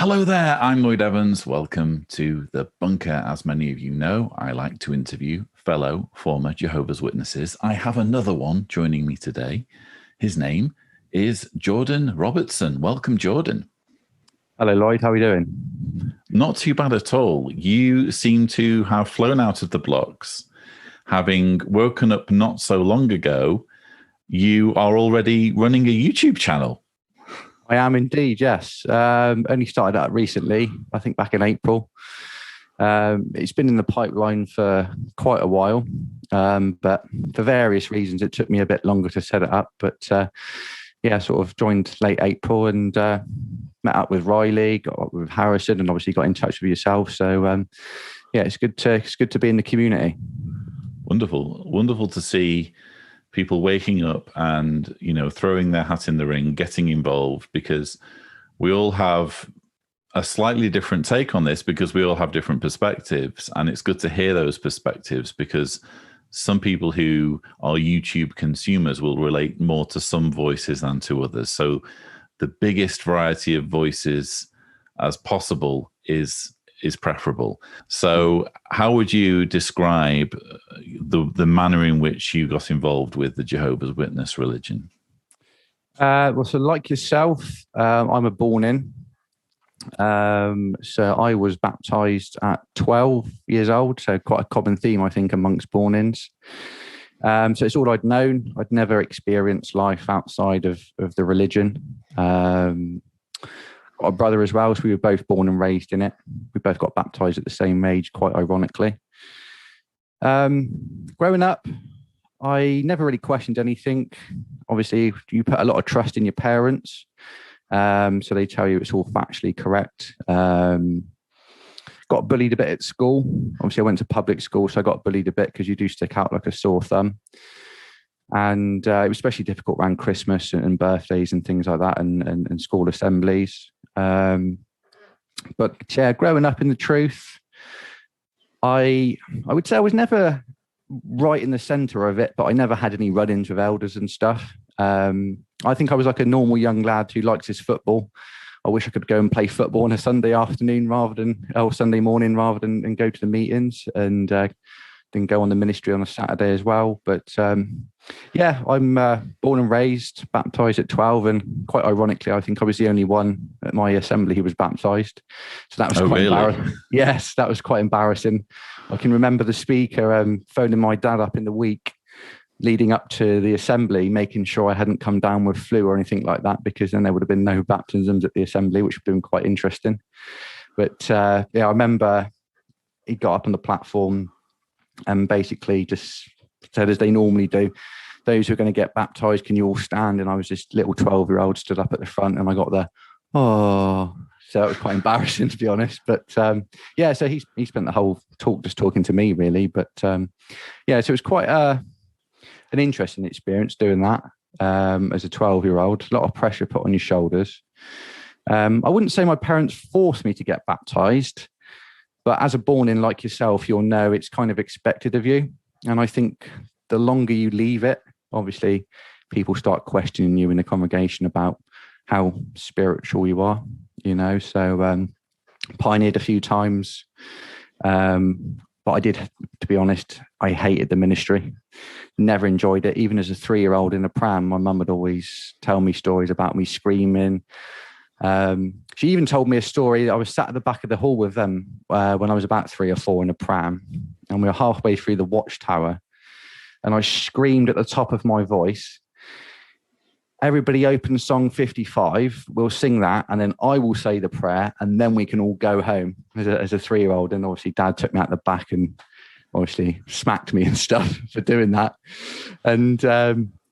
Hello there, I'm Lloyd Evans. Welcome to The Bunker. As many of you know, I like to interview fellow former Jehovah's Witnesses. I have another one joining me today. His name is Jordan Robertson. Welcome, Jordan. Hello, Lloyd. How are you doing? Not too bad at all. You seem to have flown out of the blocks. Having woken up not so long ago, you are already running a YouTube channel. I am indeed, yes. Only started out recently, I think back in April. It's been in the pipeline for quite a while, but for various reasons, it took me a bit longer to set it up. But sort of joined late April and met up with Riley, got up with Harrison, and obviously got in touch with yourself. So it's good to be in the community. Wonderful to see people waking up and, throwing their hat in the ring, getting involved, because we all have a slightly different take on this because we all have different perspectives. And it's good to hear those perspectives because some people who are YouTube consumers will relate more to some voices than to others. So the biggest variety of voices as possible is preferable. So how would you describe the manner in which you got involved with the Jehovah's Witness religion? So like yourself, I'm a born-in. So I was baptized at 12 years old. So quite a common theme, I think, amongst born-ins. So it's all I'd known. I'd never experienced life outside of the religion. Got a brother as well, so we were both born and raised in it. We both got baptized at the same age, quite ironically. Growing up, I never really questioned anything. Obviously, you put a lot of trust in your parents, so they tell you it's all factually correct. Got bullied a bit at school. Obviously, I went to public school, so I got bullied a bit because you do stick out like a sore thumb. And it was especially difficult around Christmas and birthdays and things like that, and school assemblies. But growing up in the truth, I would say I was never right in the center of it, but I never had any run-ins with elders and stuff. I think I was like a normal young lad who likes his football. I wish I could go and play football on a Sunday afternoon Sunday morning rather than go to the meetings, and then go on the ministry on a Saturday as well. But I'm born and raised, baptized at 12, and quite ironically, I think I was the only one at my assembly who was baptized. So that was embarrassing. Yes, that was quite embarrassing. I can remember the speaker phoning my dad up in the week leading up to the assembly, making sure I hadn't come down with flu or anything like that, because then there would have been no baptisms at the assembly, which would have been quite interesting. But I remember he got up on the platform and basically just said, as they normally do, those who are going to get baptized, can you all stand? And I was this little 12-year-old stood up at the front, and I got the, oh, so it was quite embarrassing, to be honest. But so he spent the whole talk just talking to me, really. But so it was quite an interesting experience doing that as a 12-year-old. A lot of pressure put on your shoulders. I wouldn't say my parents forced me to get baptized, but as a born-in like yourself, you'll know it's kind of expected of you. And I think the longer you leave it, obviously, people start questioning you in the congregation about how spiritual you are, So pioneered a few times. But I did, to be honest, I hated the ministry. Never enjoyed it. Even as a 3-year-old in a pram, my mum would always tell me stories about me screaming. She even told me a story. I was sat at the back of the hall with them when I was about 3 or 4 in a pram, and we were halfway through the watchtower, and I screamed at the top of my voice, everybody open song 55, we'll sing that, and then I will say the prayer, and then we can all go home, as a 3-year-old. And obviously Dad took me out the back and obviously smacked me and stuff for doing that. And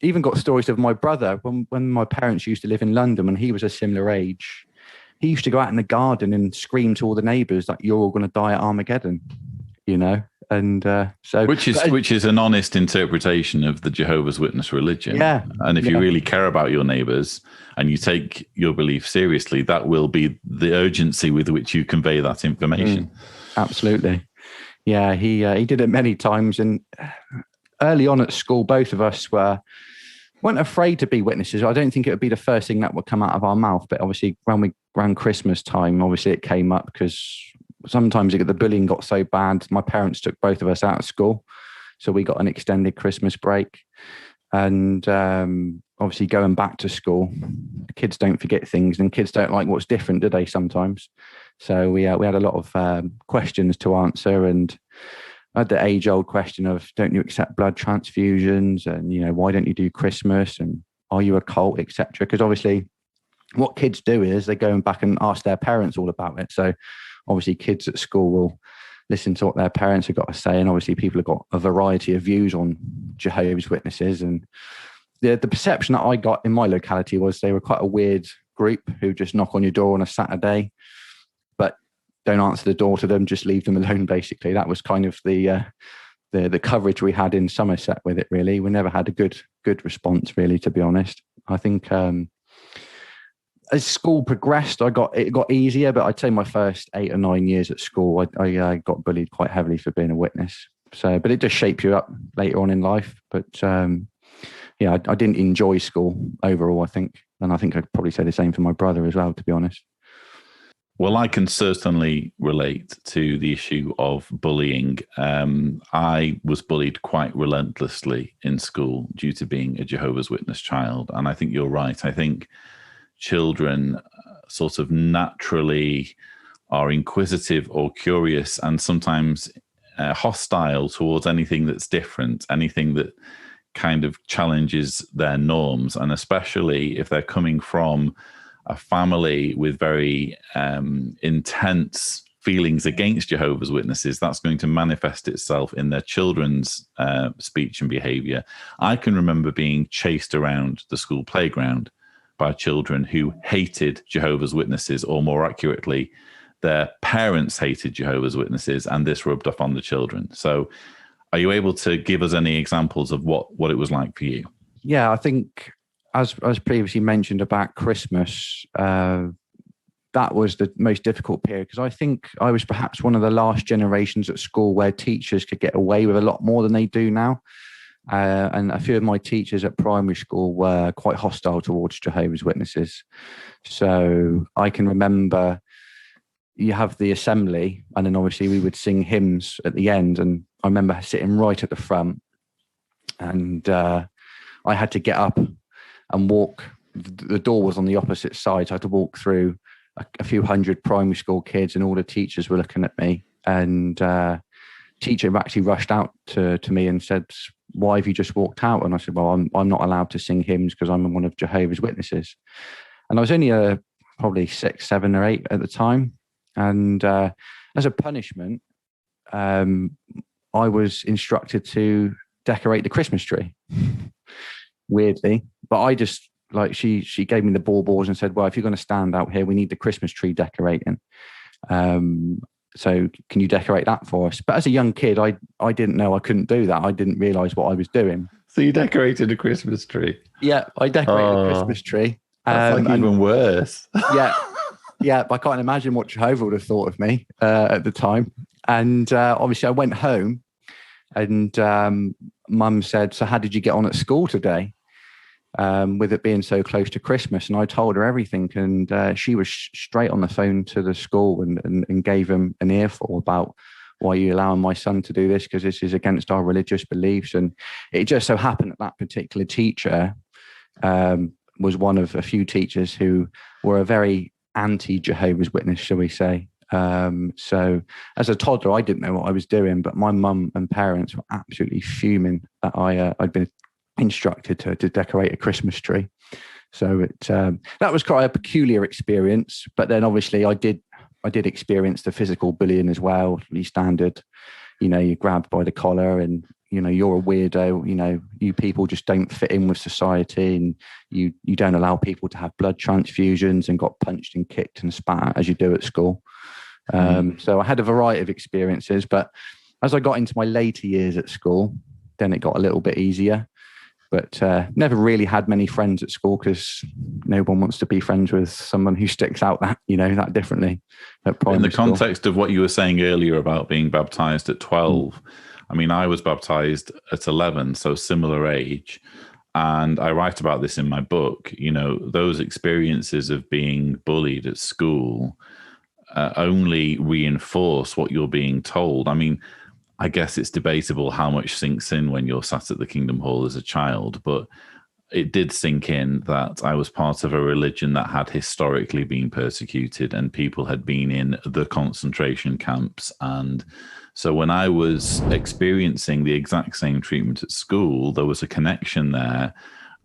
even got stories of my brother when my parents used to live in London, when he was a similar age. He used to go out in the garden and scream to all the neighbours that you're all going to die at Armageddon, And which is an honest interpretation of the Jehovah's Witness religion. Yeah. And if you really care about your neighbours and you take your belief seriously, that will be the urgency with which you convey that information. Absolutely. Yeah, he did it many times. And early on at school, both of us were weren't afraid to be witnesses. I don't think it would be the first thing that would come out of our mouth. But obviously, around Christmas time, obviously it came up because sometimes the bullying got so bad. My parents took both of us out of school, so we got an extended Christmas break. And obviously, going back to school, kids don't forget things, and kids don't like what's different, do they? Sometimes. So we had a lot of questions to answer, and I had the age-old question of, don't you accept blood transfusions? And, why don't you do Christmas? And are you a cult, etc.? Because obviously what kids do is they go back and ask their parents all about it. So obviously kids at school will listen to what their parents have got to say. And obviously people have got a variety of views on Jehovah's Witnesses. And the perception that I got in my locality was they were quite a weird group who just knock on your door on a Saturday, but don't answer the door to them, just leave them alone, basically. That was kind of the coverage we had in Somerset with it, really. We never had a good response, really, to be honest. I think as school progressed, it got easier, but I'd say my first 8 or 9 years at school, I got bullied quite heavily for being a witness. So, but it just shapes you up later on in life. But I didn't enjoy school overall, I think. And I think I'd probably say the same for my brother as well, to be honest. Well, I can certainly relate to the issue of bullying. I was bullied quite relentlessly in school due to being a Jehovah's Witness child. And I think you're right. I think children sort of naturally are inquisitive or curious and sometimes hostile towards anything that's different, anything that kind of challenges their norms. And especially if they're coming from a family with very intense feelings against Jehovah's Witnesses, that's going to manifest itself in their children's speech and behavior. I can remember being chased around the school playground by children who hated Jehovah's Witnesses, or more accurately, their parents hated Jehovah's Witnesses, and this rubbed off on the children. So are you able to give us any examples of what it was like for you? Yeah, I think as previously mentioned about Christmas, that was the most difficult period, because I think I was perhaps one of the last generations at school where teachers could get away with a lot more than they do now. And a few of my teachers at primary school were quite hostile towards Jehovah's Witnesses. So I can remember you have the assembly, and then obviously we would sing hymns at the end. And I remember sitting right at the front, and I had to get up and walk. The door was on the opposite side, so I had to walk through a few hundred primary school kids, and all the teachers were looking at me. And teacher actually rushed out to me and said, "Why have you just walked out?" And I said, "Well, I'm not allowed to sing hymns because I'm one of Jehovah's Witnesses." And I was only probably 6, 7 or 8 at the time. And as a punishment, I was instructed to decorate the Christmas tree. Weirdly, but I just she gave me the baubles and said, "Well, if you're going to stand out here, we need the Christmas tree decorating. So can you decorate that for us?" But as a young kid, I didn't know I couldn't do that. I didn't realize what I was doing. So you decorated a Christmas tree? Yeah, I decorated a Christmas tree. That's even worse. Yeah, but I can't imagine what Jehovah would have thought of me at the time. And obviously I went home, and Mum said, "So how did you get on at school today? With it being so close to Christmas?" And I told her everything, and she was straight on the phone to the school and gave them an earful about, "Why are you allowing my son to do this? Because this is against our religious beliefs." And it just so happened that particular teacher was one of a few teachers who were a very anti-Jehovah's Witness, shall we say. So as a toddler, I didn't know what I was doing, but my mum and parents were absolutely fuming that I'd been instructed to decorate a Christmas tree. So that was quite a peculiar experience. But then obviously I did experience the physical bullying as well. The standard, you're grabbed by the collar, and you're a weirdo. You people just don't fit in with society, and you don't allow people to have blood transfusions, and got punched and kicked and spat at as you do at school. So I had a variety of experiences, but as I got into my later years at school, then it got a little bit easier. But never really had many friends at school, because no one wants to be friends with someone who sticks out that differently. In the context of what you were saying earlier about being baptized at 12, I mean, I was baptized at 11, so similar age. And I write about this in my book. Those experiences of being bullied at school only reinforce what you're being told. I mean, I guess it's debatable how much sinks in when you're sat at the Kingdom Hall as a child, but it did sink in that I was part of a religion that had historically been persecuted, and people had been in the concentration camps. And so when I was experiencing the exact same treatment at school, there was a connection there.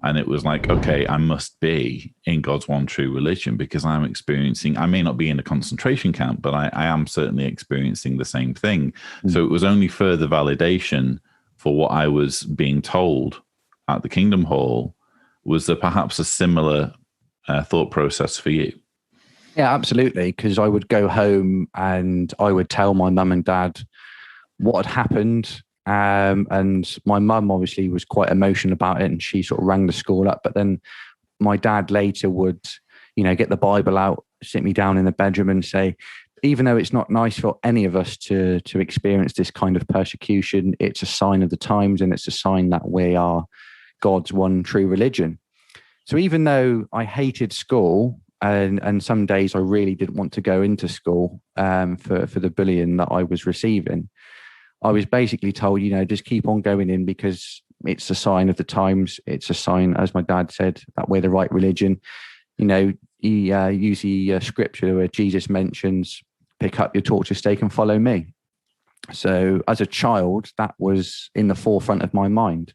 And it was like, okay, I must be in God's one true religion, because I'm experiencing, I may not be in a concentration camp, but I am certainly experiencing the same thing. So it was only further validation for what I was being told at the Kingdom Hall. Was there perhaps a similar thought process for you? Yeah, absolutely. Because I would go home and I would tell my mum and dad what had happened. And my mum obviously was quite emotional about it, and she sort of rang the school up. But then my dad later would, get the Bible out, sit me down in the bedroom and say, even though it's not nice for any of us to experience this kind of persecution, it's a sign of the times, and it's a sign that we are God's one true religion. So even though I hated school, and some days I really didn't want to go into school for the bullying that I was receiving, I was basically told, just keep on going in, because it's a sign of the times. It's a sign, as my dad said, that we're the right religion. He used the scripture where Jesus mentions, pick up your torch of stake and follow me. So as a child, that was in the forefront of my mind.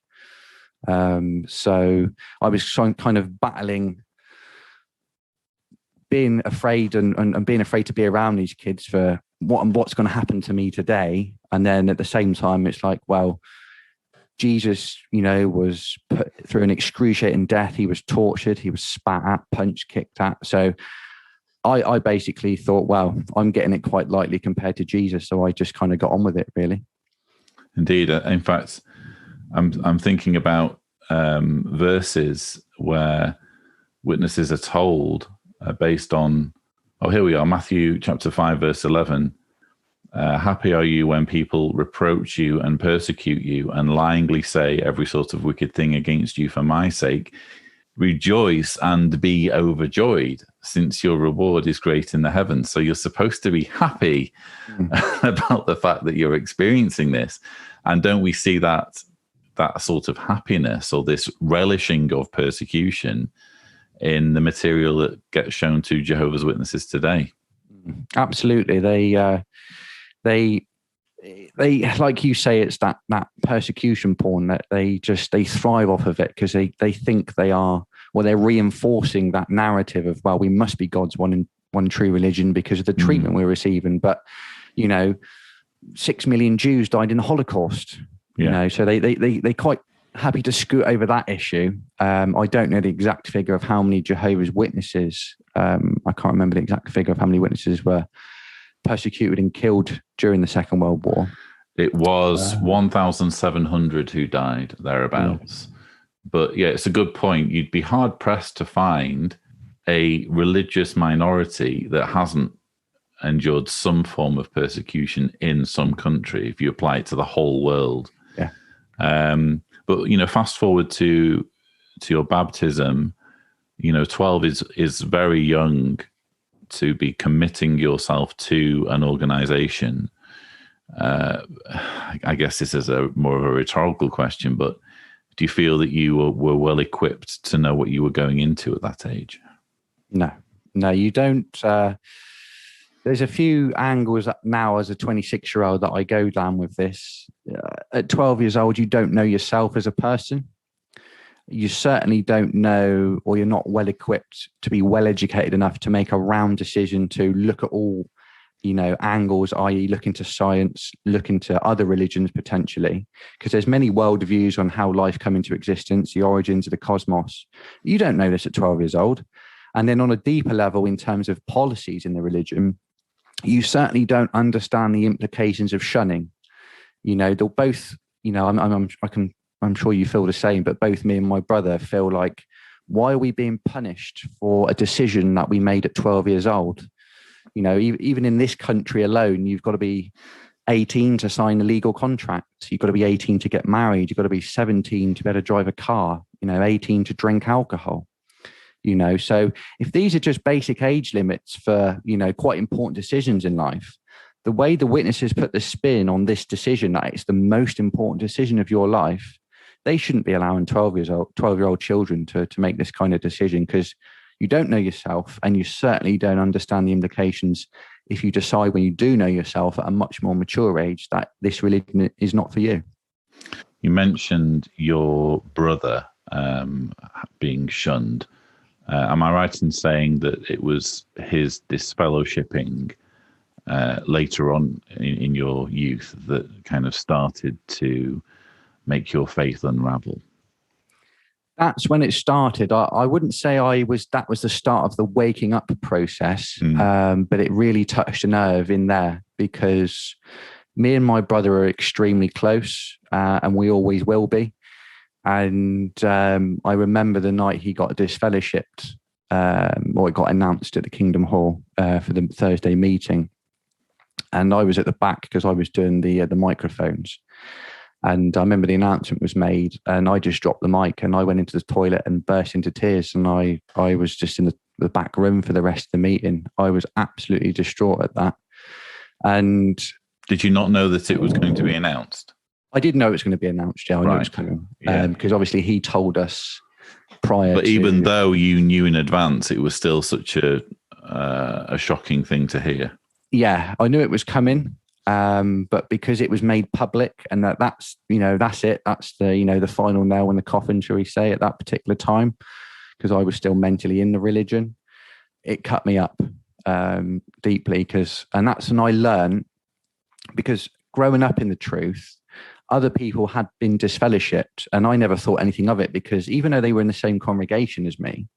So I was kind of battling being afraid and being afraid to be around these kids for what's going to happen to me today. And then at the same time, it's like, well, Jesus, was put through an excruciating death. He was tortured. He was spat at, punched, kicked at. So I basically thought, well, I'm getting it quite lightly compared to Jesus. So I just kind of got on with it, really. Indeed. In fact, I'm thinking about verses where witnesses are told based on, here we are, Matthew chapter 5, verse 11. Happy are you when people reproach you and persecute you and lyingly say every sort of wicked thing against you for my sake. Rejoice and be overjoyed, since your reward is great in the heavens. So you're supposed to be happy about the fact that you're experiencing this. And don't we see that sort of happiness, or this relishing of persecution, in the material that gets shown to Jehovah's Witnesses today? Absolutely. They like you say, it's that persecution porn that they thrive off of it, because they think they're reinforcing that narrative of, well, we must be God's one true religion because of the treatment we're receiving. But 6 million Jews died in the Holocaust. So they quite happy to scoot over that issue. I don't know the exact figure of how many Jehovah's Witnesses. I can't remember the exact figure of how many witnesses were persecuted and killed during the Second World War. It was 1,700 who died, thereabouts. Yeah. But yeah, it's a good point. You'd be hard pressed to find a religious minority that hasn't endured some form of persecution in some country, if you apply it to the whole world. Yeah. But fast forward to your baptism, 12 is very young to be committing yourself to an organization. I guess this is more of a rhetorical question, but do you feel that you were well equipped to know what you were going into at that age? No, you don't. There's a few angles now as a 26-year-old that I go down with this. At 12 years old, you don't know yourself as a person. You certainly don't know, or you're not well equipped to be well educated enough to make a round decision to look at all, angles, i.e. look into science, look into other religions potentially, because there's many worldviews on how life come into existence, the origins of the cosmos. You don't know this at 12 years old. And then on a deeper level, in terms of policies in the religion, you certainly don't understand the implications of shunning. They'll both, I'm sure you feel the same, but both me and my brother feel like, why are we being punished for a decision that we made at 12 years old? Even in this country alone, you've got to be 18 to sign a legal contract. You've got to be 18 to get married. You've got to be 17 to be able to drive a car. 18 to drink alcohol. So if these are just basic age limits for, quite important decisions in life, the way the witnesses put the spin on this decision, that it's the most important decision of your life, they shouldn't be allowing 12-year-old children to make this kind of decision, because you don't know yourself, and you certainly don't understand the implications if you decide when you do know yourself at a much more mature age that this religion is not for you. You mentioned your brother being shunned. Am I right in saying that it was his disfellowshipping later on in your youth that kind of started to make your faith unravel? That's when it started. I wouldn't say that was the start of the waking up process, but it really touched a nerve in there, because me and my brother are extremely close, and we always will be. And I remember the night he got disfellowshipped, or it got announced at the Kingdom Hall for the Thursday meeting. And I was at the back because I was doing the microphones. And I remember the announcement was made, and I just dropped the mic and I went into the toilet and burst into tears. And I was just in the back room for the rest of the meeting. I was absolutely distraught at that. And did you not know that it was going to be announced? I did know it was going to be announced. Yeah, I knew it was coming. Because obviously he told us prior. But even though you knew in advance, it was still such a shocking thing to hear. Yeah, I knew it was coming. But because it was made public, and that's it. That's the final nail in the coffin, shall we say, at that particular time, because I was still mentally in the religion. It cut me up deeply, and that's when I learned, because growing up in the truth, other people had been disfellowshipped, and I never thought anything of it, because even though they were in the same congregation as me,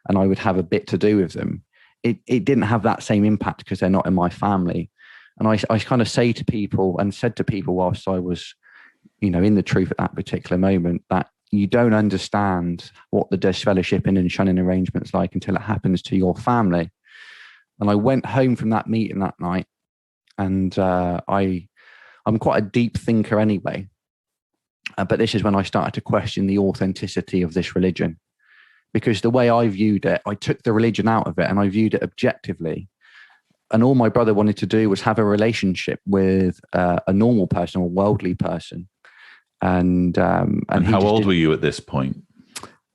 and I would have a bit to do with them, it didn't have that same impact because they're not in my family. And I kind of said to people whilst I was, in the truth at that particular moment, that you don't understand what the disfellowshipping and shunning arrangement's like until it happens to your family. And I went home from that meeting that night, and I'm quite a deep thinker anyway. But this is when I started to question the authenticity of this religion, because the way I viewed it, I took the religion out of it and I viewed it objectively. And all my brother wanted to do was have a relationship with a normal person or worldly person. And how old were you at this point?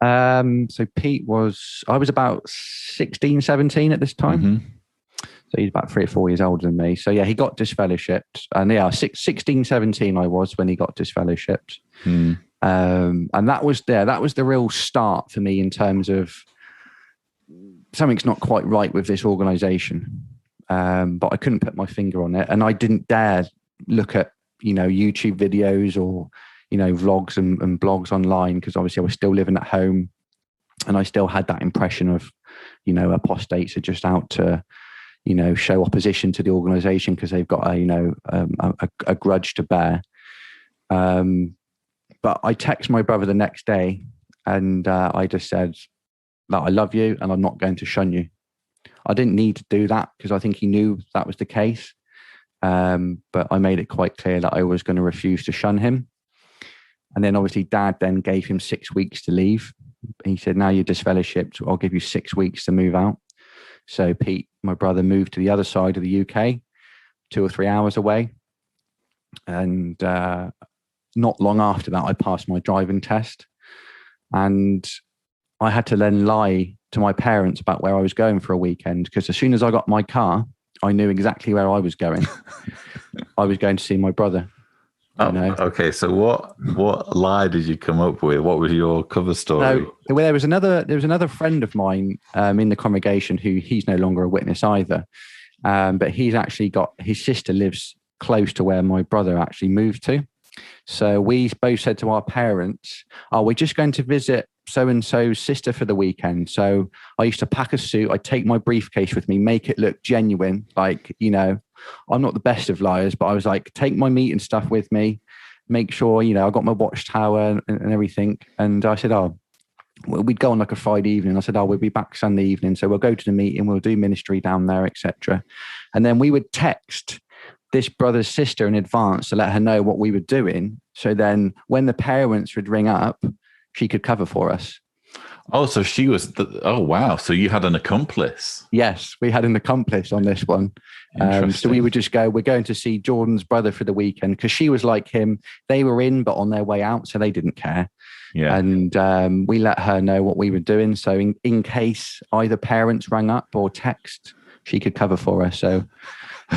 So I was about 16, 17 at this time. Mm-hmm. So he's about 3 or 4 years older than me. So yeah, he got disfellowshipped. And 16, 17 I was when he got disfellowshipped. And that was the real start for me in terms of something's not quite right with this organization. But I couldn't put my finger on it, and I didn't dare look at YouTube videos or vlogs and blogs online, because obviously I was still living at home, and I still had that impression of apostates are just out to show opposition to the organization because they've got a grudge to bear. But I texted my brother the next day, and I just said that I love you and I'm not going to shun you. I didn't need to do that because I think he knew that was the case. But I made it quite clear that I was going to refuse to shun him. And then obviously Dad then gave him 6 weeks to leave. He said, now you're disfellowshipped, I'll give you 6 weeks to move out. So Pete, my brother, moved to the other side of the UK, 2 or 3 hours away. And not long after that, I passed my driving test. And I had to then lie to my parents about where I was going for a weekend, because as soon as I got my car, I knew exactly where I was going. I was going to see my brother. Okay. So what lie did you come up with? What was your cover story? So, there was another friend of mine in the congregation who he's no longer a witness either. But he's actually got, his sister lives close to where my brother actually moved to. So we both said to our parents, we're just going to visit so-and-so's sister for the weekend. So I used to pack a suit. I'd take my briefcase with me, make it look genuine. Like, I'm not the best of liars, but I was like, take my meat and stuff with me, make sure, I got my watchtower and everything. And I said, we'd go on like a Friday evening. I said, we'll be back Sunday evening. So we'll go to the meeting, we'll do ministry down there, etc. And then we would text this brother's sister in advance to let her know what we were doing. So then when the parents would ring up, she could cover for us. Oh, so she was. Oh, wow. So you had an accomplice. Yes, we had an accomplice on this one. So we would just go, we're going to see Jordan's brother for the weekend, because she was like him. They were in, but on their way out, so they didn't care. Yeah. And we let her know what we were doing. So in case either parents rang up or text, she could cover for us. So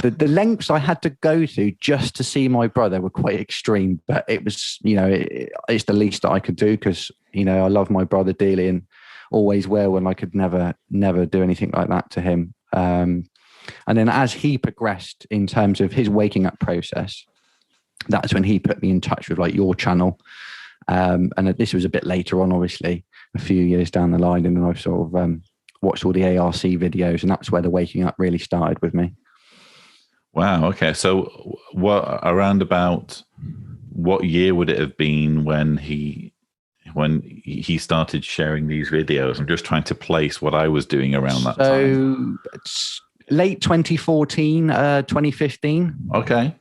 the lengths I had to go to just to see my brother were quite extreme, but it was, it's the least that I could do, because, I love my brother dearly and always will, and I could never do anything like that to him. And then as he progressed in terms of his waking up process, that's when he put me in touch with like your channel. And this was a bit later on, obviously, a few years down the line. And then I've sort of watched all the ARC videos, and that's where the waking up really started with me. Wow. Okay. So around about what year would it have been when he started sharing these videos? I'm just trying to place what I was doing around that time. So it's late 2014, 2015. Okay.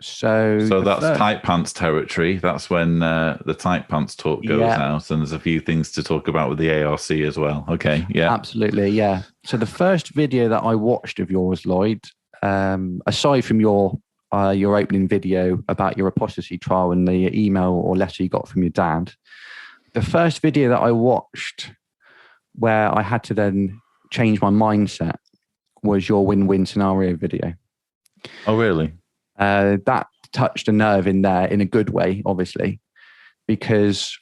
So that's tight pants territory. That's when the tight pants talk goes out, and there's a few things to talk about with the ARC as well. Okay. Yeah. Absolutely. Yeah. So the first video that I watched of yours, Lloyd, aside from your opening video about your apostasy trial and the email or letter you got from your dad, the first video that I watched where I had to then change my mindset was your win-win scenario video. Oh, really? That touched a nerve in there in a good way, obviously, because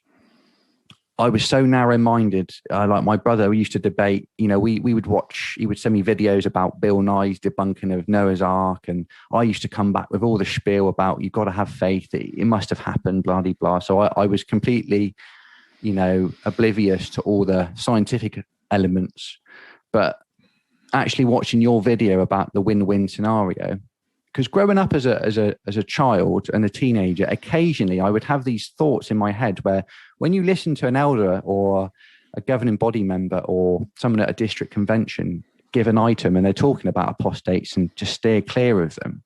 I was so narrow-minded. Like my brother used to debate, we would watch, he would send me videos about Bill Nye's debunking of Noah's Ark. And I used to come back with all the spiel about, you've got to have faith. It must have happened, blah, blah, blah. So I was completely, oblivious to all the scientific elements. But actually watching your video about the win-win scenario, because growing up as a child and a teenager, occasionally I would have these thoughts in my head where when you listen to an elder or a governing body member or someone at a district convention give an item and they're talking about apostates and just steer clear of them,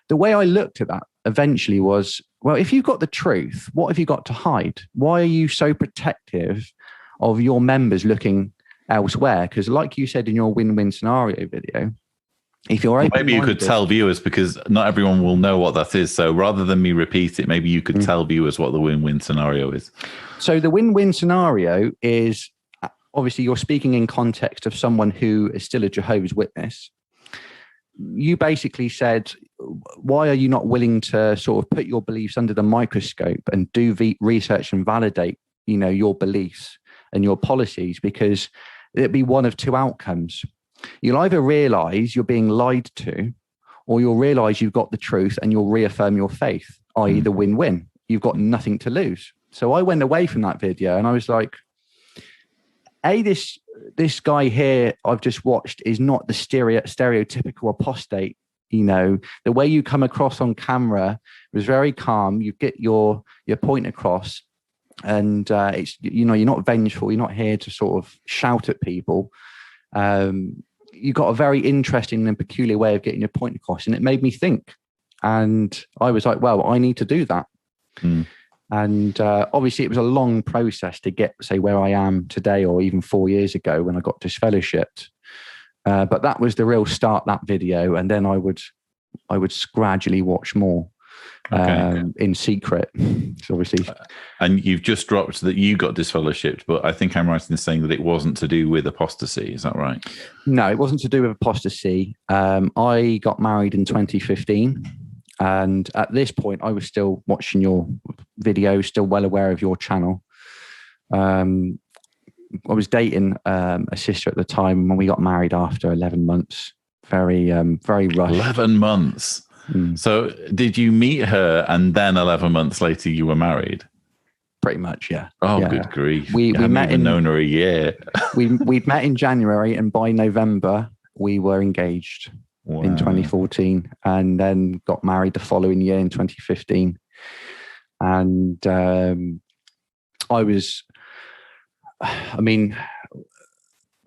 the way I looked at that eventually was, well, if you've got the truth, what have you got to hide? Why are you so protective of your members looking elsewhere? Because like you said in your win-win scenario video, if you're maybe you could tell viewers, because not everyone will know what that is. So rather than me repeat it, maybe you could tell viewers what the win-win scenario is. So the win-win scenario is, obviously you're speaking in context of someone who is still a Jehovah's Witness. You basically said, why are you not willing to sort of put your beliefs under the microscope and do research and validate, your beliefs and your policies? Because it'd be one of two outcomes. You'll either realize you're being lied to, or you'll realize you've got the truth and you'll reaffirm your faith, i.e. the win-win. You've got nothing to lose. So I went away from that video and I was like, this guy here I've just watched is not the stereotypical apostate. The way you come across on camera was very calm. You get your point across, and it's you're not vengeful. You're not here to sort of shout at people. You got a very interesting and peculiar way of getting your point across, and it made me think. And I was like, well, I need to do that. And obviously it was a long process to get, say, where I am today, or even 4 years ago when I got disfellowshipped. But that was the real start, that video. And then I would gradually watch more in secret. So obviously. And you've just dropped that you got disfellowshipped, but I think I'm right in saying that it wasn't to do with apostasy. Is that right? No, it wasn't to do with apostasy. I got married in 2015. And at this point, I was still watching your videos, still well aware of your channel. I was dating a sister at the time when we got married after 11 months. Very rushed. 11 months. So did you meet her and then 11 months later you were married? Pretty much, yeah. Oh, yeah. Good grief. We met known her a year. we'd met in January, and by November we were engaged. Wow. In 2014, and then got married the following year in 2015. And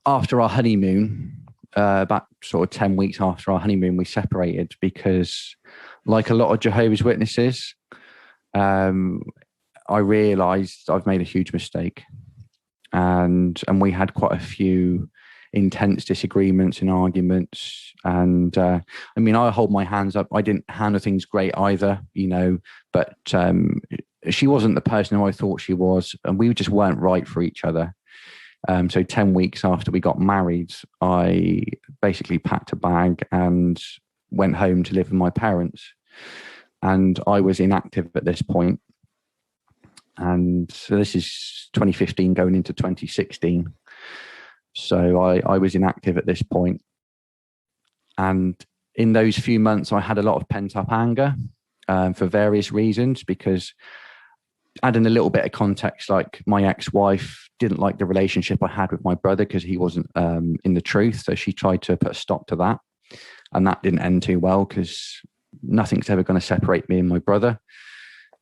after our honeymoon, about sort of 10 weeks after our honeymoon, we separated because, like a lot of Jehovah's Witnesses, I realized I've made a huge mistake. And we had quite a few intense disagreements and arguments. And I mean, I hold my hands up. I didn't handle things great either, but she wasn't the person who I thought she was. And we just weren't right for each other. So 10 weeks after we got married, I basically packed a bag and went home to live with my parents. And I was inactive at this point. And so this is 2015 going into 2016. So I was inactive at this point. And in those few months, I had a lot of pent up anger for various reasons, because adding a little bit of context, like my ex-wife didn't like the relationship I had with my brother because he wasn't in the truth. So she tried to put a stop to that. And that didn't end too well, because nothing's ever going to separate me and my brother,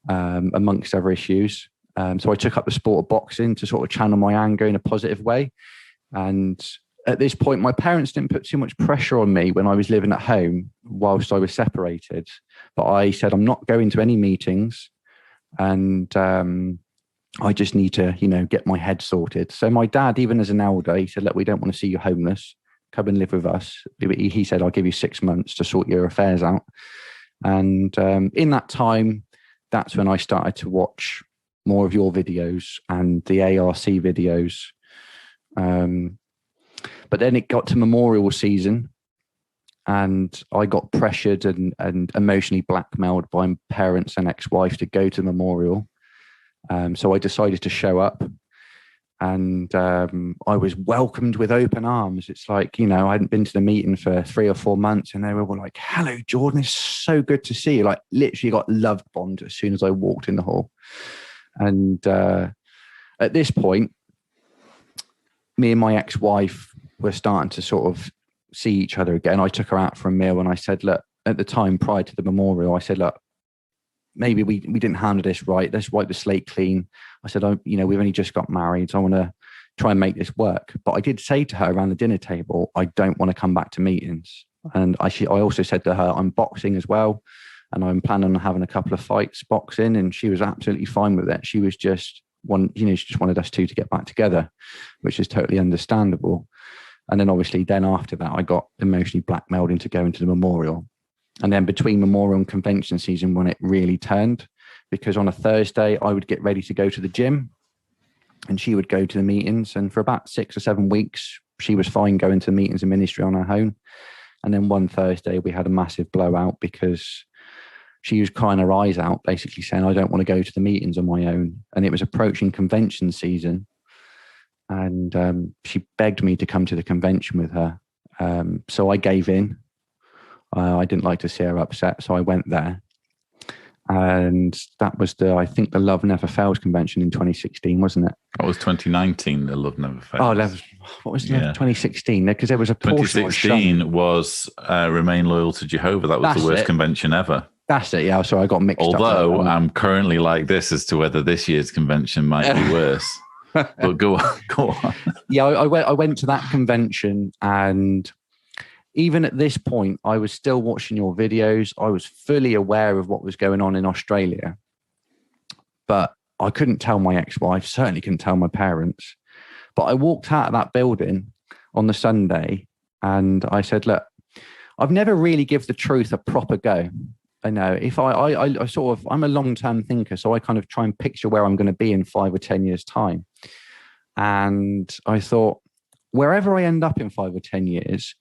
amongst other issues. So I took up the sport of boxing to sort of channel my anger in a positive way. And at this point, my parents didn't put too much pressure on me when I was living at home whilst I was separated. But I said, I'm not going to any meetings, and I just need to, get my head sorted. So my dad, even as an elder, he said, look, we don't want to see you homeless. Come and live with us. He said, I'll give you 6 months to sort your affairs out. And in that time, that's when I started to watch more of your videos and the ARC videos. But then it got to memorial season, and I got pressured and emotionally blackmailed by my parents and ex-wife to go to memorial. So I decided to show up, and I was welcomed with open arms. It's like, I hadn't been to the meeting for 3 or 4 months, and they were all like, hello, Jordan, it's so good to see you. Like, literally got love bombed as soon as I walked in the hall. And at this point, me and my ex-wife were starting to sort of see each other again. I took her out for a meal, and I said, look, at the time prior to the memorial, I said, look, maybe we didn't handle this right. Let's wipe the slate clean. I said, we've only just got married, so I want to try and make this work. But I did say to her around the dinner table, I don't want to come back to meetings. And I also said to her, I'm boxing as well, and I'm planning on having a couple of fights boxing. And she was absolutely fine with it. She was just she just wanted us two to get back together, which is totally understandable. And then obviously after that, I got emotionally blackmailed into going to the memorial. And then between memorial and convention season, when it really turned, because on a Thursday, I would get ready to go to the gym, and she would go to the meetings. And for about 6 or 7 weeks, she was fine going to meetings and ministry on her own. And then one Thursday, we had a massive blowout because she was crying her eyes out, basically saying, I don't want to go to the meetings on my own. And it was approaching convention season. And she begged me to come to the convention with her. So I gave in. I didn't like to see her upset, so I went there. And that was I think the Love Never Fails convention in 2016, wasn't it? That was 2019, the Love Never Fails. What was 2016? Because there was a portion 2016 was Remain Loyal to Jehovah. That was the worst convention ever. That's it, yeah. So I got mixed up. Although I'm currently like this as to whether this year's convention might be worse. But go on. Yeah, I went to that convention, and even at this point, I was still watching your videos. I was fully aware of what was going on in Australia, but I couldn't tell my ex-wife, certainly couldn't tell my parents. But I walked out of that building on the Sunday, and I said, look, I've never really give the truth a proper go. I know if I sort of, I'm a long-term thinker, so I kind of try and picture where I'm going to be in 5 or 10 years' time. And I thought, wherever I end up in 5 or 10 years,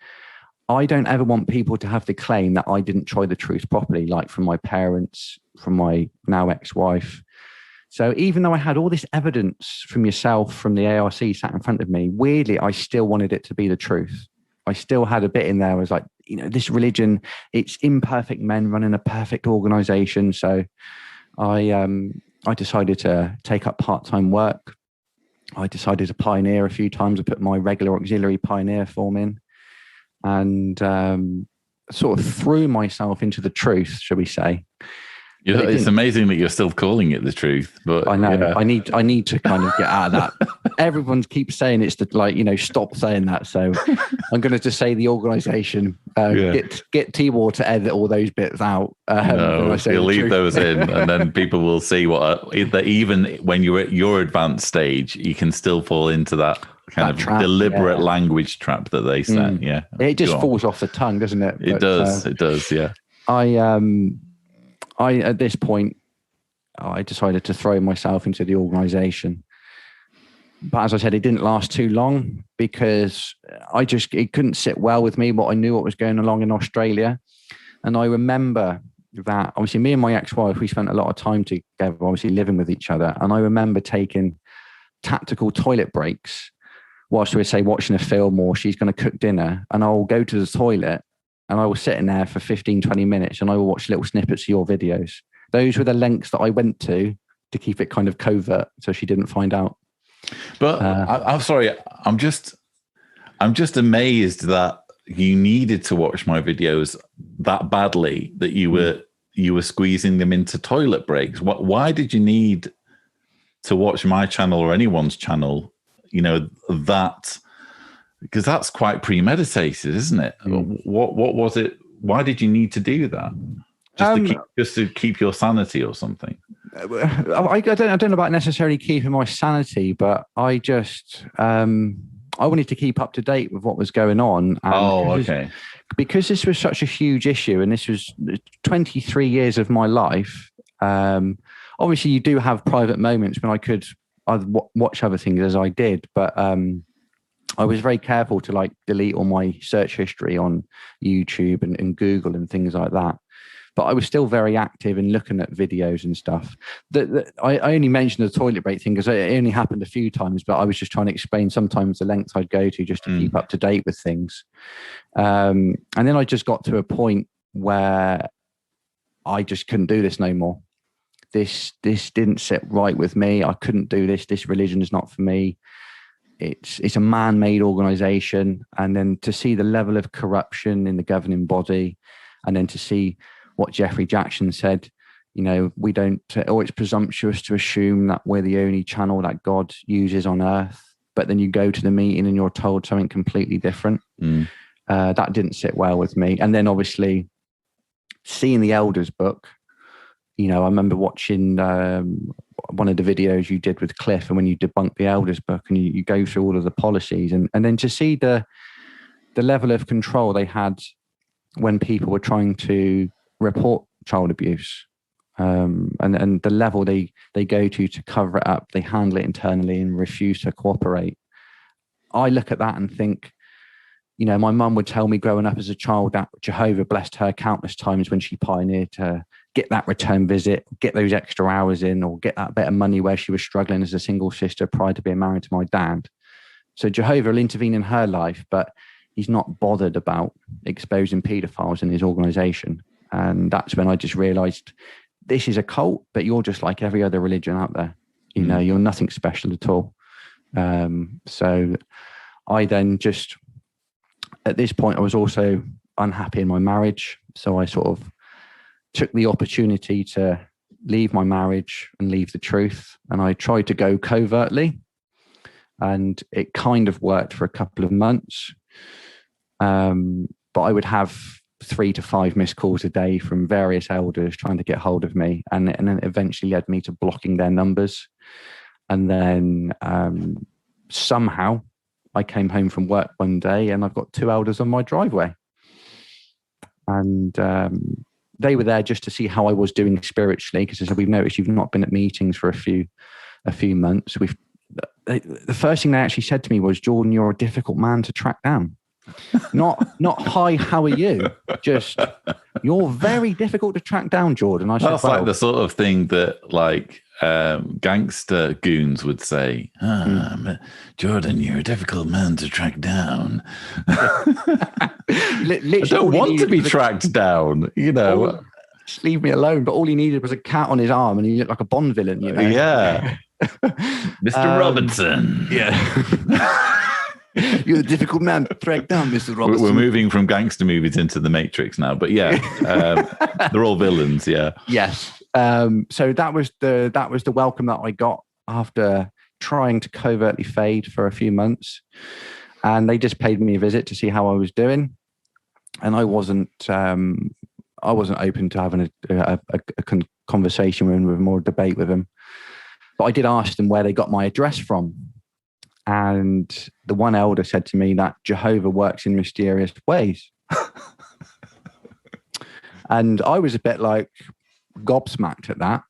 I don't ever want people to have to claim that I didn't try the truth properly, like from my parents, from my now ex-wife. So even though I had all this evidence from yourself, from the ARC sat in front of me, weirdly, I still wanted it to be the truth. I still had a bit in there. I was like, this religion, it's imperfect men running a perfect organization. So I decided to take up part-time work. I decided to pioneer a few times. I put my regular auxiliary pioneer form in, and sort of threw myself into the truth, shall we say. It's amazing that you're still calling it the truth, but I know. Yeah. I need to kind of get out of that everyone keeps saying it's stop saying that. So I'm going to just say the organisation. Get T-War to edit all those bits out. No, you'll leave those in, and then people will see that even when you're at your advanced stage, you can still fall into that kind of trap, deliberate language trap that they set. Yeah, it just falls off the tongue, doesn't it? It does. Yeah. I at this point, I decided to throw myself into the organisation. But as I said, it didn't last too long because it couldn't sit well with me. I knew what was going along in Australia. And I remember that obviously me and my ex-wife, we spent a lot of time together, obviously living with each other. And I remember taking tactical toilet breaks whilst we were, say, watching a film or she's going to cook dinner. And I'll go to the toilet and I was sitting there for 15, 20 minutes and I will watch little snippets of your videos. Those were the lengths that I went to keep it kind of covert so she didn't find out. But I'm sorry, I'm just amazed that you needed to watch my videos that badly that you were squeezing them into toilet breaks. Why did you need to watch my channel or anyone's channel? That because that's quite premeditated, isn't it? What was it? Why did you need to do that? Just to keep your sanity or something? I don't know about necessarily keeping my sanity, but I just I wanted to keep up to date with what was going on. And because this was such a huge issue, and this was 23 years of my life. Obviously, you do have private moments when I'd watch other things as I did, but I was very careful to delete all my search history on YouTube and Google and things like that. But I was still very active in looking at videos and stuff. I only mentioned the toilet break thing because it only happened a few times, but I was just trying to explain sometimes the lengths I'd go to just to keep up to date with things. And then I just got to a point where I just couldn't do this no more. This didn't sit right with me. I couldn't do this. This religion is not for me. It's a man-made organization. And then to see the level of corruption in the governing body, and then to see what Jeffrey Jackson said, we don't, or it's presumptuous to assume that we're the only channel that God uses on earth. But then you go to the meeting and you're told something completely different. That didn't sit well with me. And then obviously seeing the Elders book, I remember watching one of the videos you did with Cliff, and when you debunk the Elders book and you go through all of the policies and then to see the level of control they had when people were trying to report child abuse, and the level they go to cover it up, they handle it internally and refuse to cooperate. I look at that and think, my mum would tell me growing up as a child that Jehovah blessed her countless times when she pioneered to get that return visit, get those extra hours in, or get that bit of money where she was struggling as a single sister prior to being married to my dad. So Jehovah will intervene in her life, but he's not bothered about exposing paedophiles in his organization. And that's when I just realized this is a cult, but you're just like every other religion out there. You're nothing special at all. So I then just, at this point, I was also unhappy in my marriage. So I sort of took the opportunity to leave my marriage and leave the truth. And I tried to go covertly, and it kind of worked for a couple of months. But I would have 3 to 5 missed calls a day from various elders trying to get hold of me, and then it eventually led me to blocking their numbers. And then somehow I came home from work one day and I've got 2 elders on my driveway, and they were there just to see how I was doing spiritually, because we've noticed you've not been at meetings for a few months. The first thing they actually said to me was, Jordan, you're a difficult man to track down. Not hi, how are you? Just, you're very difficult to track down, Jordan. That's like the sort of thing that gangster goons would say. Jordan, you're a difficult man to track down. I don't want to be tracked down, Just leave me alone. But all he needed was a cat on his arm, and he looked like a Bond villain, Yeah. Mr. Robertson. Yeah. You're a difficult man to track down, Mr. Robertson. We're moving from gangster movies into the Matrix now, but yeah, they're all villains. Yeah. Yes. So that was the welcome that I got after trying to covertly fade for a few months, and they just paid me a visit to see how I was doing. And I wasn't open to having a conversation with them or a debate with them. But I did ask them where they got my address from. And the one elder said to me that Jehovah works in mysterious ways. And I was a bit like gobsmacked at that.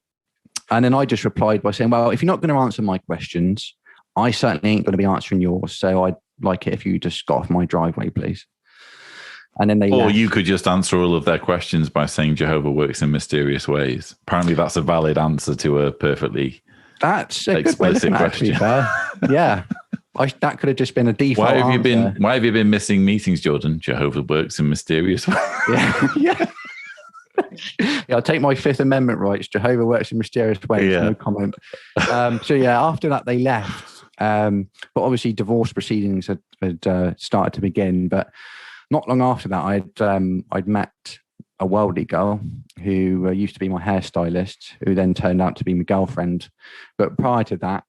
And then I just replied by saying, well, if you're not going to answer my questions, I certainly ain't going to be answering yours. So I'd like it if you just got off my driveway, please. And then they Or left. you could just answer all of their questions by saying Jehovah works in mysterious ways. Apparently that's a valid answer to a perfectly That's a good way of looking at it, to be fair. Yeah. That could have just been a default answer. Why have you been missing meetings, Jordan? Jehovah works in mysterious ways. Yeah. I'll take my Fifth Amendment rights. Jehovah works in mysterious ways. Yeah. No comment. So yeah, after that they left. But obviously divorce proceedings had started to begin. But not long after that, I'd met a worldly girl who used to be my hairstylist, who then turned out to be my girlfriend. But prior to that,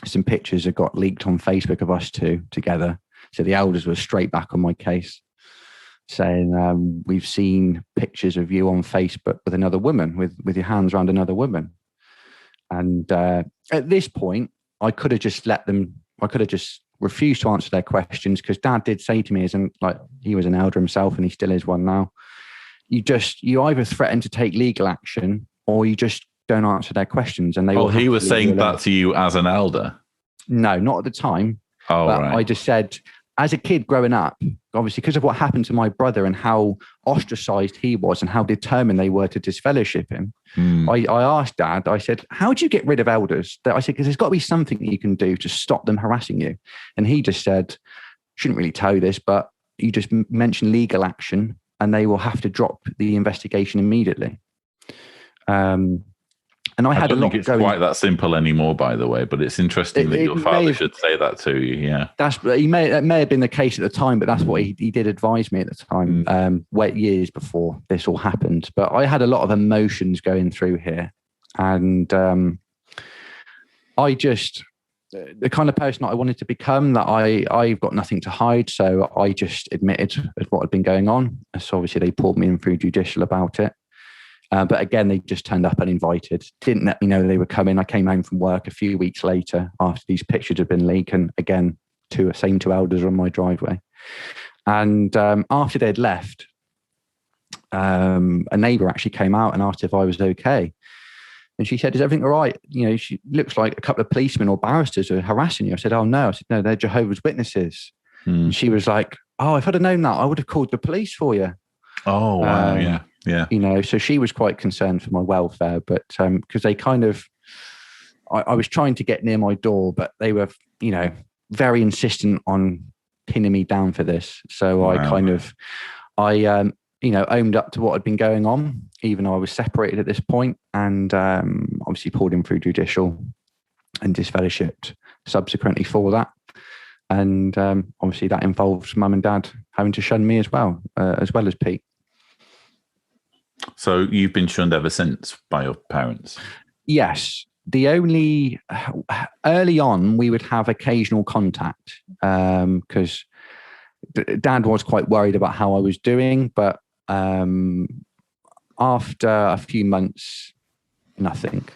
some pictures had got leaked on Facebook of us two together. So the elders were straight back on my case, saying, we've seen pictures of you on Facebook with another woman, with your hands around another woman. And at this point, I could have just refused to answer their questions, because Dad did say to me, he was an elder himself and he still is one now, you either threaten to take legal action or you just don't answer their questions. And he was saying that to you as an elder? No, not at the time. Oh, but right. I just said, as a kid growing up, obviously because of what happened to my brother and how ostracized he was and how determined they were to disfellowship him, I asked Dad, I said, how do you get rid of elders? I said, because there's got to be something that you can do to stop them harassing you. And he just said, shouldn't really tell you this, but you just mention legal action and they will have to drop the investigation immediately. And I don't think it's quite that simple anymore, by the way, but it's interesting that your father should say that to you. Yeah, that may have been the case at the time, but that's what he did advise me at the time, years before this all happened. But I had a lot of emotions going through here, and the kind of person I wanted to become, that I've got nothing to hide, so I just admitted what had been going on. So obviously they pulled me in through judicial about it. But again, they just turned up uninvited, didn't let me know they were coming. I came home from work a few weeks later after these pictures had been leaked. And again, same two elders on my driveway. And after they'd left, a neighbour actually came out and asked if I was okay. And she said, is everything all right? She looks like a couple of policemen or barristers are harassing you. I said, oh, no. I said, no, they're Jehovah's Witnesses. And she was like, oh, if I'd have known that, I would have called the police for you. Oh, wow. Yeah. Yeah. So she was quite concerned for my welfare, but because they I was trying to get near my door, but they were, very insistent on pinning me down for this. So wow. I owned up to what had been going on, even though I was separated at this point, and obviously pulled him through judicial and disfellowshipped subsequently for that. And obviously that involves Mum and Dad having to shun me as well as Pete. So you've been shunned ever since by your parents? Yes. Early on, we would have occasional contact because Dad was quite worried about how I was doing. But after a few months, nothing.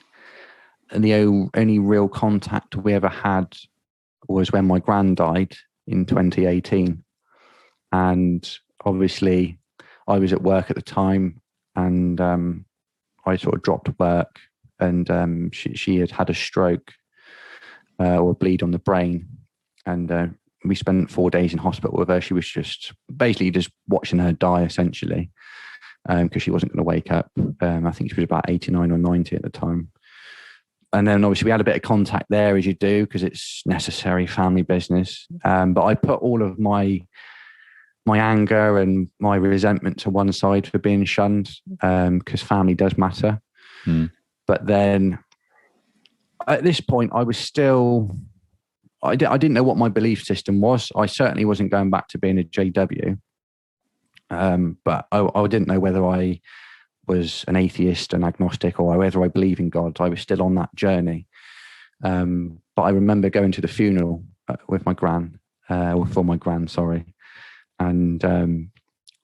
And the only real contact we ever had was when my gran died in 2018. And obviously, I was at work at the time. And I sort of dropped work, and she had a stroke or a bleed on the brain. And we spent 4 days in hospital with her. She was just watching her die, essentially, because she wasn't going to wake up. I think she was about 89 or 90 at the time. And then obviously we had a bit of contact there, as you do, because it's necessary family business. But I put all of my anger and my resentment to one side for being shunned, because family does matter. But then at this point, I was still, I didn't know what my belief system was. I certainly wasn't going back to being a JW. But I didn't know whether I was an atheist, an agnostic, or whether I believe in God. I was still on that journey. But I remember going to the funeral with my gran, or for my gran, sorry. And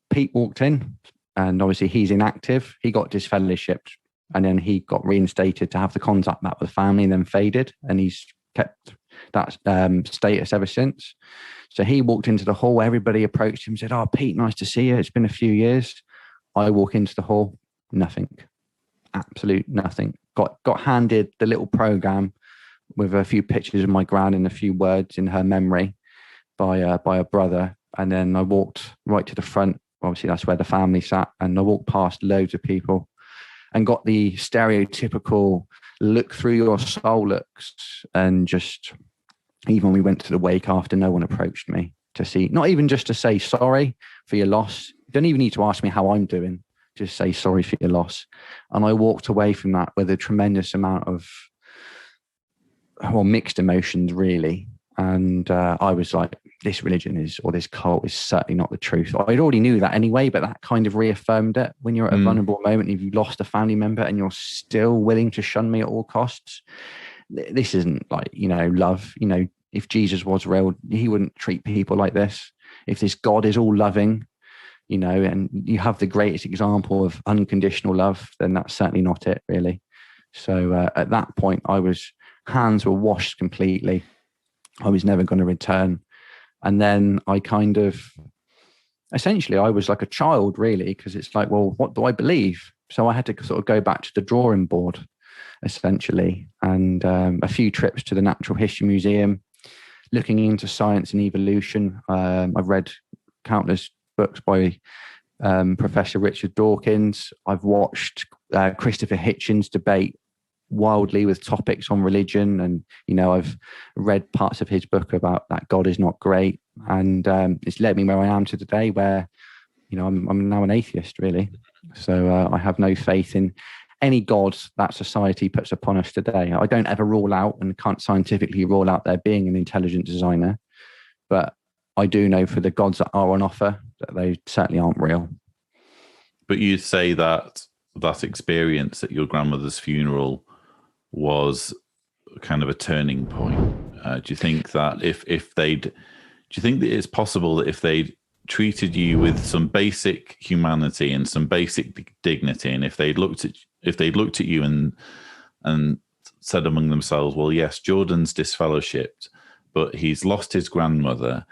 Pete walked in, and obviously he's inactive. He got disfellowshipped, and then he got reinstated to have the contact back with the family, and then faded, and he's kept that status ever since. So he walked into the hall. Everybody approached him, said, "Oh, Pete, nice to see you. It's been a few years." I walk into the hall, nothing, absolute nothing. Got handed the little program with a few pictures of my gran and a few words in her memory by a brother. And then I walked right to the front. Obviously, that's where the family sat. And I walked past loads of people and got the stereotypical look through your soul looks. And just, even when we went to the wake after, no one approached me to see, not even just to say sorry for your loss. You don't even need to ask me how I'm doing. Just say sorry for your loss. And I walked away from that with a tremendous amount of, mixed emotions, really. And I was like, this religion is, or this cult is certainly not the truth. I already knew that anyway, but that kind of reaffirmed it. When you're at a vulnerable moment, if you lost a family member and you're still willing to shun me at all costs, this isn't like, love. If Jesus was real, he wouldn't treat people like this. If this God is all loving, and you have the greatest example of unconditional love, then that's certainly not it, really. So at that point, hands were washed completely. I was never going to return. And then I essentially I was like a child, really, because it's like, well, what do I believe? So I had to sort of go back to the drawing board, essentially, and a few trips to the Natural History Museum, looking into science and evolution. I've read countless books by Professor Richard Dawkins. I've watched Christopher Hitchens debate wildly with topics on religion, and I've read parts of his book about that God is not great, and it's led me where I am to today, where I'm now an atheist, really. So I have no faith in any God that society puts upon us today. I don't ever rule out, and can't scientifically rule out there being an intelligent designer, but I do know for the gods that are on offer that they certainly aren't real. But you say that experience at your grandmother's funeral was kind of a turning point. Do you think that do you think that it's possible that if they'd treated you with some basic humanity and some basic dignity, and if they'd looked at you and said among themselves, well, yes, Jordan's disfellowshipped, but he's lost his grandmother,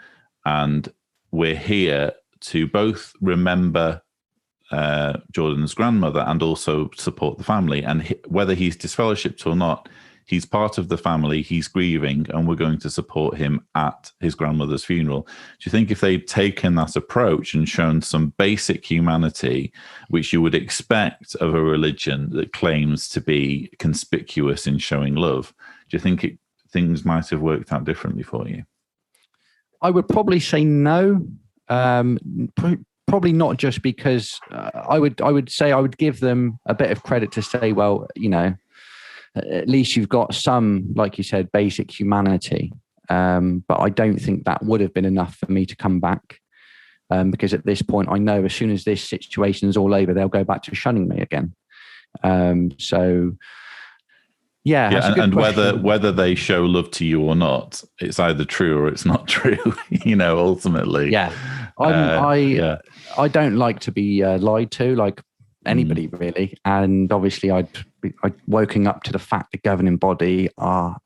and we're here to both remember Jordan's grandmother and also support the family, and whether he's disfellowshipped or not, he's part of the family, he's grieving, and we're going to support him at his grandmother's funeral. Do you think if they'd taken that approach and shown some basic humanity, which you would expect of a religion that claims to be conspicuous in showing love, do you think things might have worked out differently for you? I would probably say no. Probably not, just because I would say I would give them a bit of credit to say, well, at least you've got some, like you said, basic humanity. But I don't think that would have been enough for me to come back, because at this point, I know as soon as this situation is all over, they'll go back to shunning me again. Yeah, and whether they show love to you or not, it's either true or it's not true. Ultimately. Yeah, I don't like to be lied to, like anybody really. And obviously, I'd woken up to the fact the governing body are,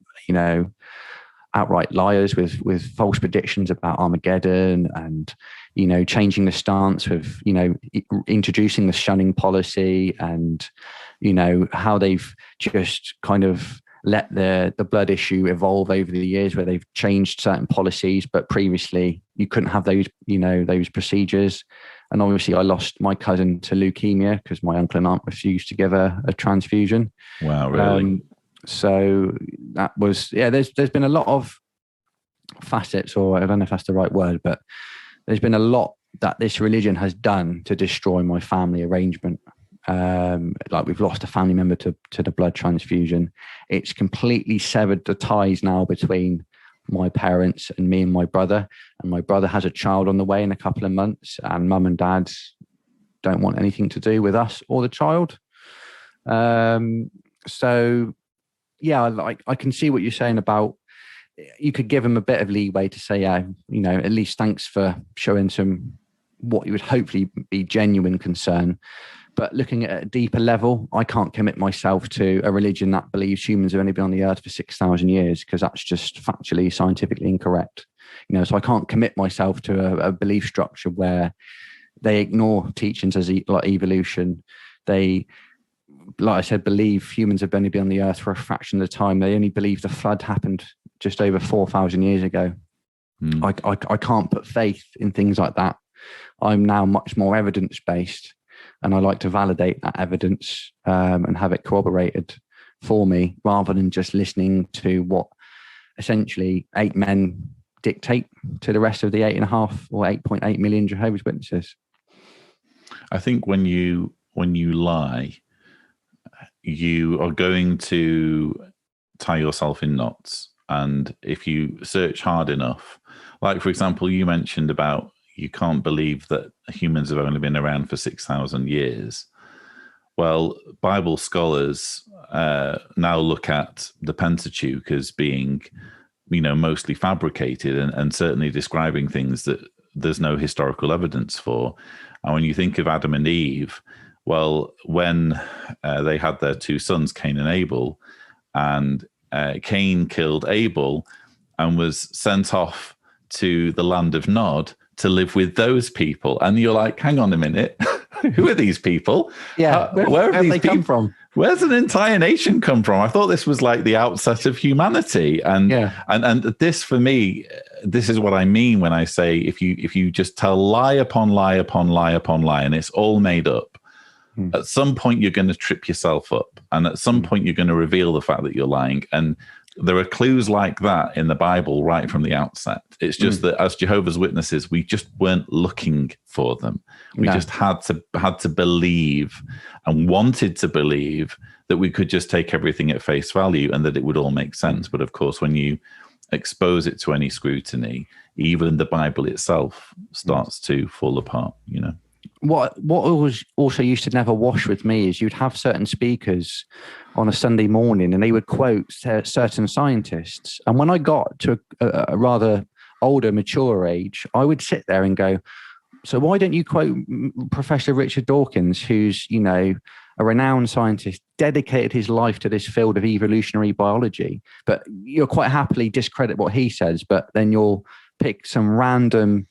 outright liars with false predictions about Armageddon, and changing the stance with introducing the shunning policy, and how they've just kind of let the blood issue evolve over the years, where they've changed certain policies, but previously you couldn't have those those procedures. And obviously I lost my cousin to leukemia because my uncle and aunt refused to give a transfusion. Wow, really? So that was, there's been a lot of facets, or I don't know if that's the right word, but there's been a lot that this religion has done to destroy my family arrangement. Like we've lost a family member to the blood transfusion. It's completely severed the ties now between my parents and me and my brother. And my brother has a child on the way in a couple of months, and mum and dad don't want anything to do with us or the child. So yeah, I can see what you're saying about, you could give them a bit of leeway to say, yeah, at least thanks for showing some what you would hopefully be genuine concern. But looking at a deeper level, I can't commit myself to a religion that believes humans have only been on the earth for 6,000 years, because that's just factually, scientifically incorrect. So I can't commit myself to a belief structure where they ignore teachings as like evolution. They, like I said, believe humans have only been on the earth for a fraction of the time. They only believe the flood happened just over 4,000 years ago. I can't put faith in things like that. I'm now much more evidence-based, and I like to validate that evidence and have it corroborated for me, rather than just listening to what essentially 8 men dictate to the rest of the 8.5 or 8.8 million Jehovah's Witnesses. I think when you lie, you are going to tie yourself in knots. And if you search hard enough, like, for example, you mentioned about you can't believe that humans have only been around for 6,000 years. Well, Bible scholars now look at the Pentateuch as being, mostly fabricated and certainly describing things that there's no historical evidence for. And when you think of Adam and Eve, well, when they had their 2 sons, Cain and Abel, and Cain killed Abel and was sent off to the land of Nod to live with those people. And you're like, hang on a minute, who are these people? Yeah, where have they come from? Where's an entire nation come from? I thought this was like the outset of humanity. And this, for me, this is what I mean when I say if you just tell lie upon lie upon lie upon lie, and it's all made up, at some point you're going to trip yourself up, and at some point you're going to reveal the fact that you're lying. And there are clues like that in the Bible right from the outset. It's just that as Jehovah's Witnesses, we just weren't looking for them. We just had to believe and wanted to believe that we could just take everything at face value and that it would all make sense. But of course, when you expose it to any scrutiny, even the Bible itself starts to fall apart, What also used to never wash with me is you'd have certain speakers on a Sunday morning and they would quote certain scientists. And when I got to a rather older, mature age, I would sit there and go, so why don't you quote Professor Richard Dawkins, who's, a renowned scientist, dedicated his life to this field of evolutionary biology, but you'll quite happily discredit what he says, but then you'll pick some random,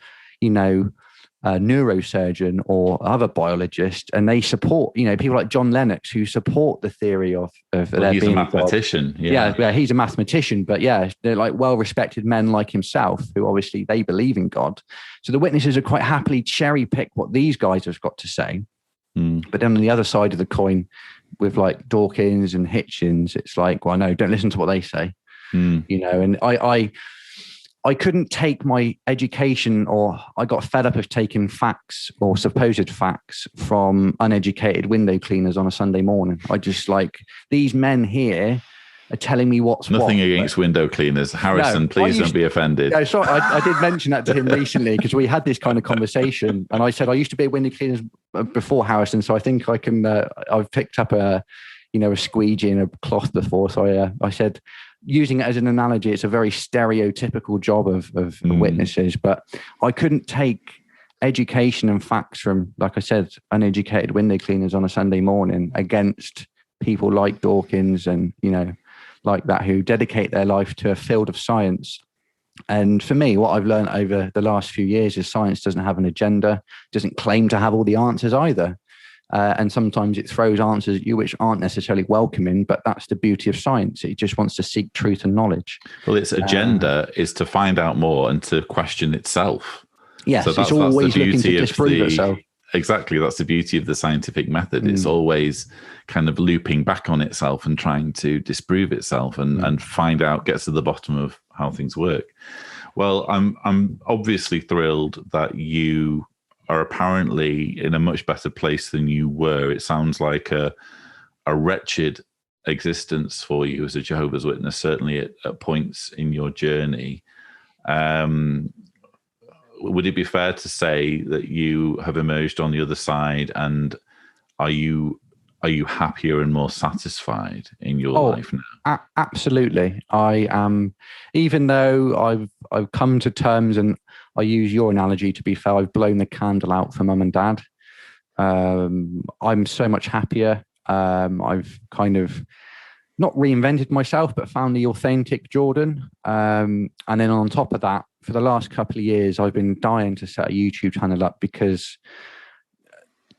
neurosurgeon or other biologist, and they support, people like John Lennox, who support the theory of there he's being a mathematician. Yeah, he's a mathematician, but they're like well-respected men like himself, who obviously they believe in God. So the witnesses are quite happily cherry pick what these guys have got to say. But then on the other side of the coin, with like Dawkins and Hitchens, it's like, well, no, don't listen to what they say. And I couldn't take my education, or I got fed up of taking facts or supposed facts from uneducated window cleaners on a Sunday morning. I just like, these men here are telling me what's nothing against window cleaners. Harrison, please don't be offended. No, sorry, I did mention that to him recently because we had this kind of conversation, and I said I used to be a window cleaner before Harrison, so I think I can. I've picked up a squeegee and a cloth before, so I said, using it as an analogy, it's a very stereotypical job of witnesses, but I couldn't take education and facts from, like I said, uneducated window cleaners on a Sunday morning against people like Dawkins and, like that, who dedicate their life to a field of science. And for me, what I've learned over the last few years is science doesn't have an agenda, doesn't claim to have all the answers either. And sometimes it throws answers at you which aren't necessarily welcoming, but that's the beauty of science. It just wants to seek truth and knowledge. Well, its agenda is to find out more and to question itself. Yes, so it's always looking to disprove itself. Exactly, that's the beauty of the scientific method. It's always kind of looping back on itself and trying to disprove itself and find out, get to the bottom of how things work. Well, I'm obviously thrilled that you are apparently in a much better place than you were. It sounds like a wretched existence for you as a Jehovah's Witness, certainly at points in your journey. Would it be fair to say that you have emerged on the other side, and are you are you happier and more satisfied in your life now? Absolutely. I am, even though I've come to terms, and I use your analogy to be fair, I've blown the candle out for mum and dad. I'm so much happier. I've kind of not reinvented myself, but found the authentic Jordan. And then on top of that, for the last couple of years, I've been dying to set a YouTube channel up, because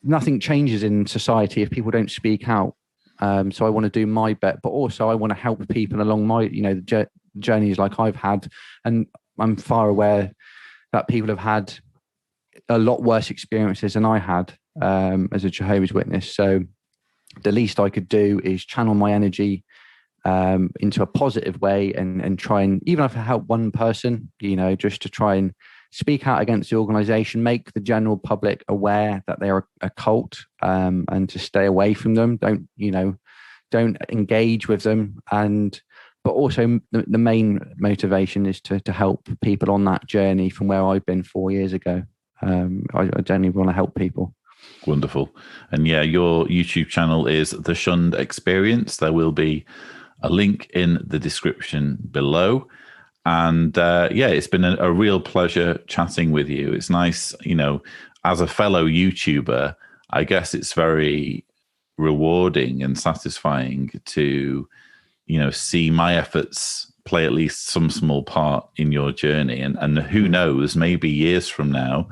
nothing changes in society if people don't speak out. So I want to do my bit, but also I want to help people along my, the journeys like I've had. And I'm far aware that people have had a lot worse experiences than I had as a Jehovah's Witness. So the least I could do is channel my energy into a positive way, and try and, even if I help one person, just to try and speak out against the organization, make the general public aware that they are a cult, and to stay away from them. Don't engage with them. But also the main motivation is to help people on that journey from where I've been 4 years ago. I genuinely want to help people. Wonderful. And yeah, your YouTube channel is The Shunned Experience. There will be a link in the description below. And it's been a real pleasure chatting with you. It's nice, as a fellow YouTuber, I guess it's very rewarding and satisfying to, see my efforts play at least some small part in your journey. And who knows, maybe years from now,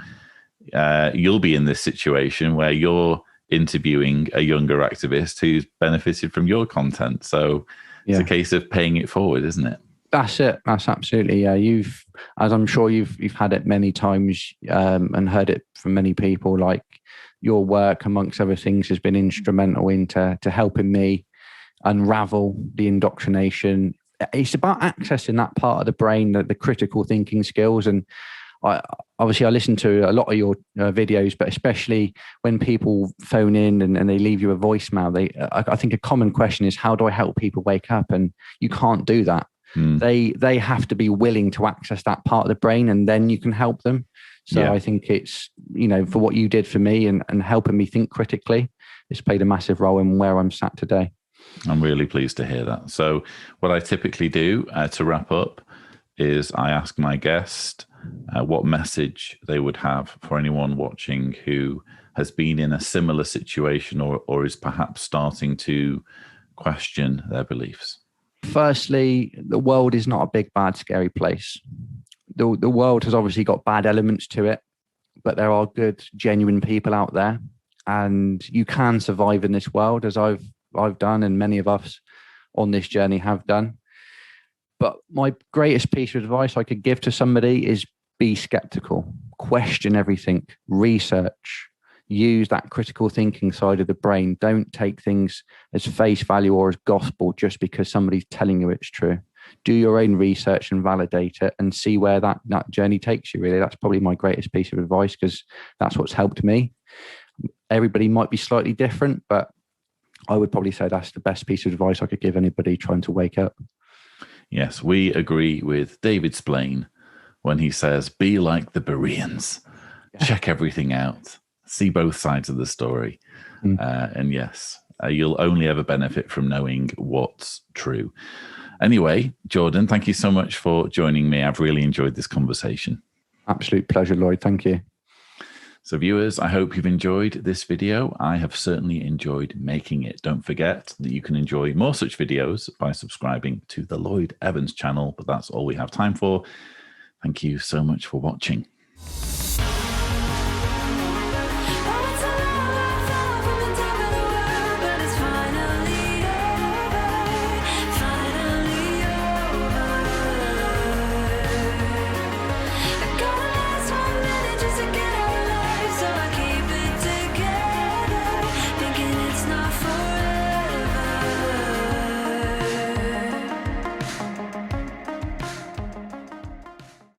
you'll be in this situation where you're interviewing a younger activist who's benefited from your content. So it's a case of paying it forward, isn't it? That's it. That's absolutely. Yeah. As I'm sure you've had it many times, and heard it from many people, like your work, amongst other things, has been instrumental into helping me unravel the indoctrination. It's about accessing that part of the brain, the critical thinking skills. And I listen to a lot of your videos, but especially when people phone in and they leave you a voicemail, I think a common question is, how do I help people wake up? And you can't do that. They have to be willing to access that part of the brain, and then you can help them. So I think it's, for what you did for me and helping me think critically, it's played a massive role in where I'm sat today. I'm really pleased to hear that. So what I typically do to wrap up is I ask my guest what message they would have for anyone watching who has been in a similar situation or is perhaps starting to question their beliefs. Firstly, the world is not a big, bad, scary place. The world has obviously got bad elements to it, but there are good, genuine people out there, and you can survive in this world, as I've done, and many of us on this journey have done. But my greatest piece of advice I could give to somebody is be skeptical, question everything, research, use that critical thinking side of the brain. Don't take things as face value or as gospel just because somebody's telling you it's true. Do your own research and validate it, and see where that journey takes you, really. That's probably my greatest piece of advice, because that's what's helped me. Everybody might be slightly different, but I would probably say that's the best piece of advice I could give anybody trying to wake up. Yes, we agree with David Splain when he says, be like the Bereans. Check everything out. See both sides of the story. And yes, you'll only ever benefit from knowing what's true. Anyway, Jordan, thank you so much for joining me. I've really enjoyed this conversation. Absolute pleasure, Lloyd. Thank you. So viewers, I hope you've enjoyed this video. I have certainly enjoyed making it. Don't forget that you can enjoy more such videos by subscribing to the Lloyd Evans channel, but that's all we have time for. Thank you so much for watching.